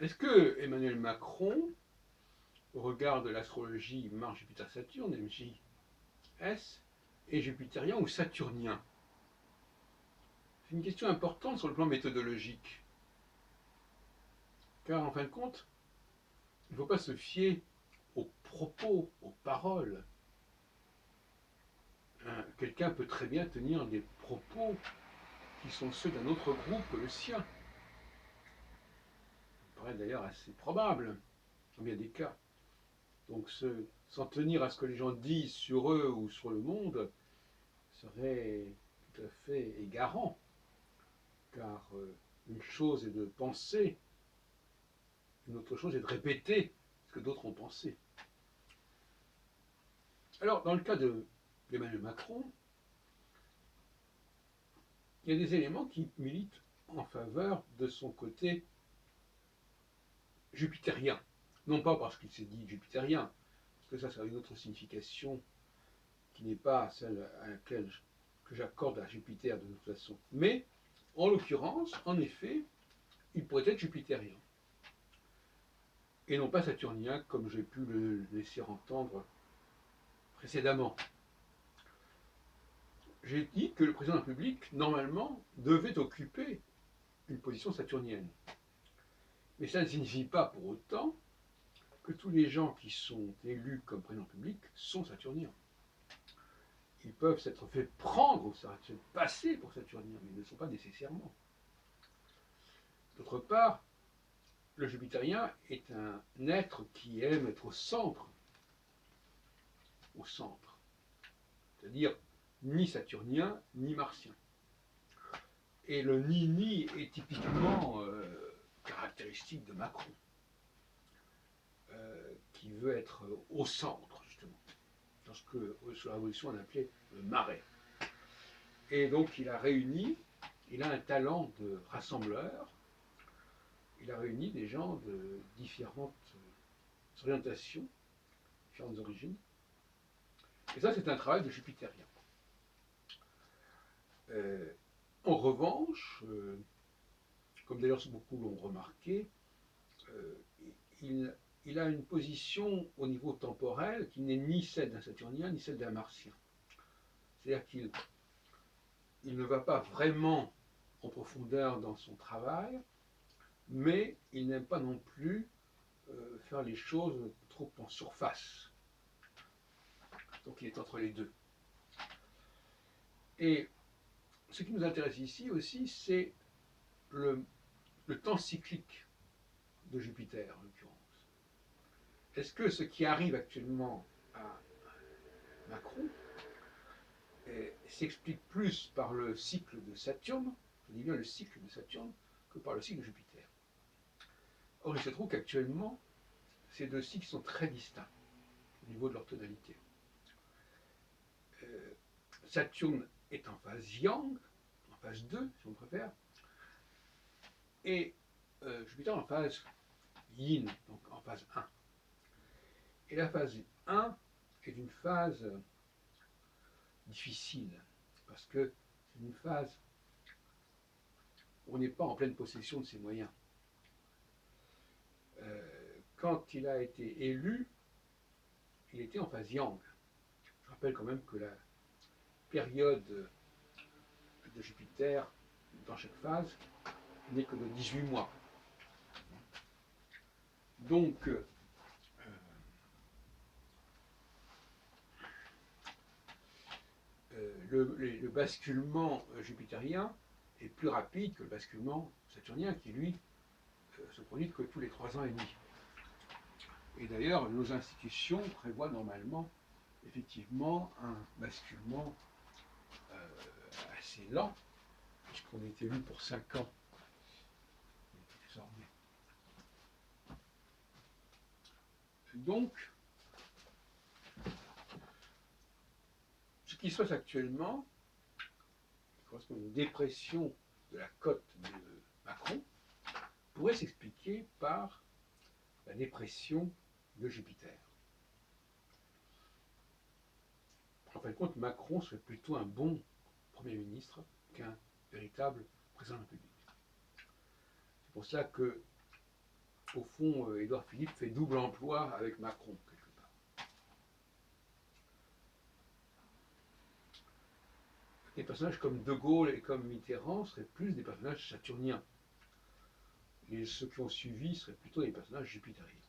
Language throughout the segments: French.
Est-ce que Emmanuel Macron, au regard de l'astrologie Mars, Jupiter, Saturne, MJS, est jupitérien ou saturnien? C'est une question importante sur le plan méthodologique. Car en fin de compte, il ne faut pas se fier aux propos, aux paroles. Quelqu'un peut très bien tenir des propos qui sont ceux d'un autre groupe que le sien. Ça me paraît d'ailleurs assez probable, dans bien des cas. Donc s'en tenir à ce que les gens disent sur eux ou sur le monde serait tout à fait égarant. Car une chose est de penser, une autre chose est de répéter ce que d'autres ont pensé. Alors, dans le cas d'Emmanuel Macron, il y a des éléments qui militent en faveur de son côté jupitérien. Non pas parce qu'il s'est dit jupitérien, parce que ça a une autre signification qui n'est pas celle à laquelle que j'accorde à Jupiter de toute façon. Mais, en l'occurrence, en effet, il pourrait être jupitérien. Et non pas saturnien, comme j'ai pu le laisser entendre précédemment. J'ai dit que le président de la République, normalement, devait occuper une position saturnienne. Mais ça ne signifie pas pour autant que tous les gens qui sont élus comme président de la République sont saturniens. Ils peuvent s'être fait prendre ou s'être passés pour saturniens, mais ils ne le sont pas nécessairement. D'autre part, le jupitérien est un être qui aime être au centre. Au centre. C'est-à-dire ni saturnien, ni martien. Et le ni-ni est typiquement caractéristique de Macron, qui veut être au centre, justement, dans ce que sous la Révolution on appelait le marais. Et donc il a un talent de rassembleur, il a réuni des gens de différentes orientations, différentes origines. Et ça, c'est un travail de jupitérien. En revanche, comme d'ailleurs beaucoup l'ont remarqué, il a une position au niveau temporel qui n'est ni celle d'un saturnien ni celle d'un martien. C'est-à-dire qu'il ne va pas vraiment en profondeur dans son travail, mais il n'aime pas non plus faire les choses trop en surface. Donc il est entre les deux. Et ce qui nous intéresse ici aussi, c'est le temps cyclique de Jupiter, en l'occurrence. Est-ce que ce qui arrive actuellement à Macron s'explique plus par le cycle de Saturne, je dis bien le cycle de Saturne, que par le cycle de Jupiter? Or, il se trouve qu'actuellement, ces deux cycles sont très distincts au niveau de leur tonalité. Saturne est en phase yang, en phase 2, si on préfère, et Jupiter en phase yin, donc en phase 1. Et la phase 1 est une phase difficile, parce que c'est une phase où on n'est pas en pleine possession de ses moyens. Quand il a été élu, il était en phase yang. Je rappelle quand même que la période de Jupiter dans chaque phase n'est que de 18 mois. Donc, le basculement jupitérien est plus rapide que le basculement saturnien qui, lui, se produit que tous les 3 ans et demi. Et d'ailleurs, nos institutions prévoient normalement, effectivement, un basculement assez lent, puisqu'on est élu pour 5 ans désormais. Donc, ce qui se passe actuellement, qui correspond à une dépression de la cote de Macron, pourrait s'expliquer par la dépression de Jupiter. En fin de compte, Macron serait plutôt un bon Premier ministre qu'un véritable président de la République. C'est pour cela que au fond, Édouard Philippe fait double emploi avec Macron, quelque part. Des personnages comme De Gaulle et comme Mitterrand seraient plus des personnages saturniens. Et ceux qui ont suivi seraient plutôt des personnages jupitériens.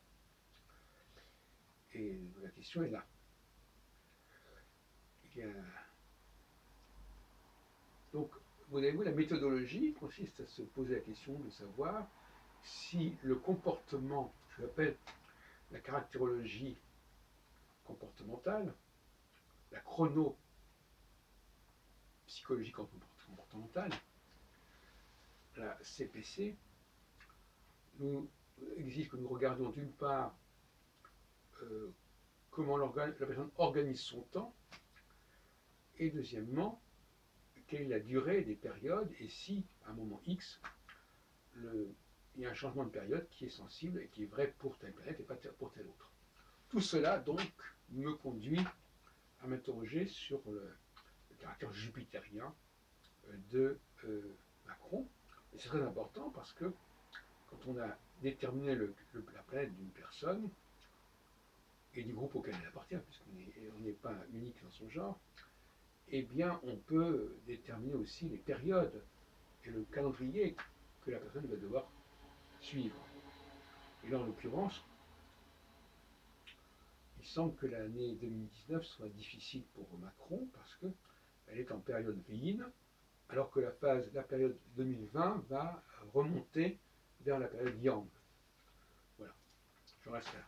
Et la question est là. Donc, vous avez vu, la méthodologie consiste à se poser la question de savoir si le comportement, je l'appelle la caractérologie comportementale, la chronopsychologie comportementale, la CPC, nous exige que nous regardions d'une part comment la personne organise son temps, et deuxièmement, quelle est la durée des périodes, et si, à un moment X, il y a un changement de période qui est sensible et qui est vrai pour telle planète et pas pour telle autre. Tout cela, donc, me conduit à m'interroger sur le caractère jupitérien de Macron. Et c'est très important parce que quand on a déterminé la planète d'une personne et du groupe auquel elle appartient, puisqu'on n'est pas unique dans son genre, eh bien, on peut déterminer aussi les périodes et le calendrier que la personne va devoir suivre. Et là, en l'occurrence, il semble que l'année 2019 soit difficile pour Macron parce qu'elle est en période Yin, alors que la période 2020 va remonter vers la période Yang. Voilà, je reste là.